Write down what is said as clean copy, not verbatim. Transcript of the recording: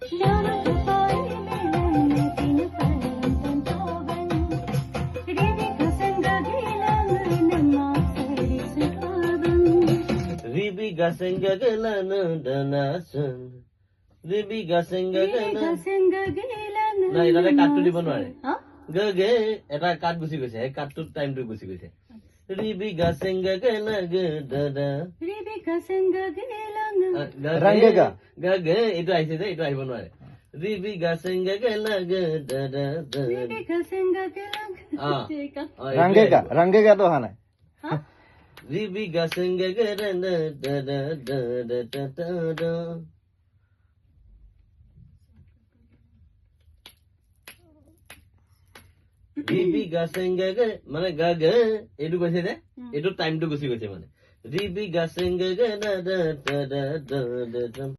Ribi gasenga gelana danasan. Ribi gasenga gelana. না এটা কাটটো দিব নোৱাৰে গে গে এটা কাট গুছি গৈছে এই কাটটো টাইমটো গুছি গৈছে ৰিবি গাছেঙ্গা গেলা গে দাদা ৰিবি গাছেঙ্গা গেলা ৰংগে গা গে গে এইটো আহিছে যে এইটো আহিব নোৱাৰে ৰিবি গাছেঙ্গা গেলা গে দাদা ৰিবি গাছেঙ্গা গেলা ৰংগে গা তো অহা নাই ৰিবি গাছেঙ্গা গেলা দাদা দাদা দাদা Ribi gasenga ge মানে গা গে এটু কইছে যে এটু টাইমটো গুছি গৈছে মানে রিবি গাছেঙ্গা গে না দা দা দা দা